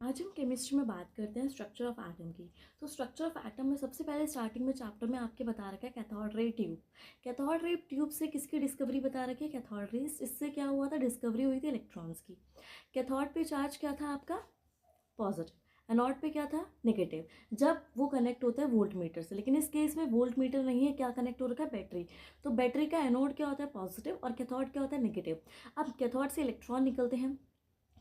आज हम केमिस्ट्री में बात करते हैं स्ट्रक्चर ऑफ एटम की। तो स्ट्रक्चर ऑफ एटम में सबसे पहले स्टार्टिंग में चैप्टर में आपके बता रखा है cathode ray tube. Cathode ray tube से किसकी डिस्कवरी बता रखी है? Cathode rays. इससे क्या हुआ था? डिस्कवरी हुई थी इलेक्ट्रॉन्स की। कैथोड पे चार्ज क्या था आपका? पॉजिटिव। एनोड पे क्या था? नेगेटिव। जब वो कनेक्ट होता है वोल्ट मीटर से, लेकिन इस केस में वोल्ट मीटर नहीं है, क्या कनेक्ट हो रखा है? बैटरी। तो बैटरी का एनोड क्या होता है? पॉजिटिव, और कैथोड क्या होता है? नेगेटिव। अब कैथोड से इलेक्ट्रॉन निकलते हैं।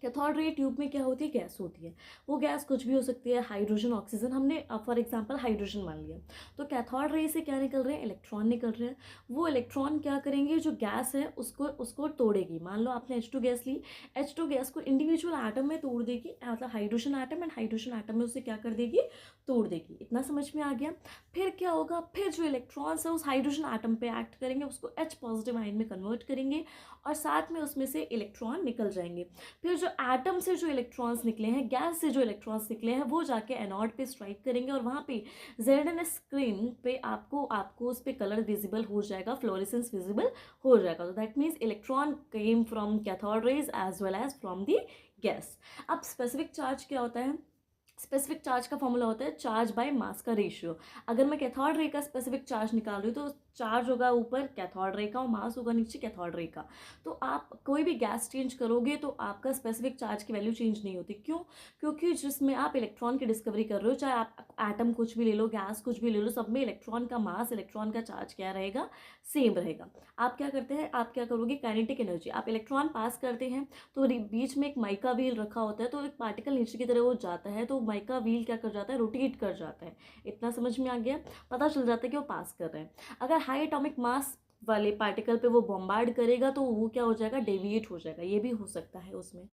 कैथोड रे ट्यूब में क्या होती है? गैस होती है। वो गैस कुछ भी हो सकती है, हाइड्रोजन, ऑक्सीजन, हमने फॉर एग्जांपल हाइड्रोजन मान लिया। तो कैथोड रे से क्या निकल रहे हैं? इलेक्ट्रॉन निकल रहे हैं। वो इलेक्ट्रॉन क्या करेंगे? जो गैस है उसको उसको तोड़ेगी। मान लो आपने H2 गैस ली, H2 गैस को इंडिविजुअल एटम में तोड़ देगी, मतलब hydrogen atom, and hydrogen atom में उसे क्या कर देगी? तोड़ देगी। इतना समझ में आ गया? फिर क्या होगा? फिर जो इलेक्ट्रॉन्स है उस हाइड्रोजन एटम पे एक्ट करेंगे, उसको H पॉजिटिव आयन में कन्वर्ट करेंगे, और साथ में उसमें से इलेक्ट्रॉन निकल जाएंगे। फिर जो एटम से जो इलेक्ट्रॉन्स निकले हैं, गैस से जो इलेक्ट्रॉन्स निकले हैं, वो जाके एनोड पे स्ट्राइक करेंगे, और वहाँ पे ZNS स्क्रीन पे आपको आपको उस पर कलर विजिबल हो जाएगा, फ्लोरेसेंस विजिबल हो जाएगा। तो that means electron came from cathode rays as well as from the gas. अब स्पेसिफिक चार्ज क्या होता है? स्पेसिफिक चार्ज का फॉर्मूला होता है चार्ज बाय मास का रेशियो। अगर मैं कैथोड रे का स्पेसिफिक चार्ज निकाल रही हूँ तो चार्ज होगा ऊपर कैथोड रे का और मास होगा नीचे कैथोड रे का। तो आप कोई भी गैस चेंज करोगे तो आपका स्पेसिफिक चार्ज की वैल्यू चेंज नहीं होती। क्यों? क्योंकि जिसमें आप इलेक्ट्रॉन की डिस्कवरी कर रहे हो, चाहे आप एटम कुछ भी ले लो, गैस कुछ भी ले लो, सब में इलेक्ट्रॉन का मास, इलेक्ट्रॉन का चार्ज क्या रहेगा? सेम रहेगा। आप क्या करते हैं? आप क्या करोगे? काइनेटिक एनर्जी, आप इलेक्ट्रॉन पास करते हैं तो बीच में एक माइका व्हील रखा होता है, तो एक पार्टिकल नीचे की तरह वो जाता है, तो माइका व्हील क्या कर जाता है? रोटेट कर जाता है। इतना समझ में आ गया? पता चल जाता है कि वो पास कर रहे हैं। अगर हाई एटॉमिक मास वाले पार्टिकल पे वो बॉम्बार्ड करेगा तो वो क्या हो जाएगा? डेविएट हो जाएगा। ये भी हो सकता है उसमें।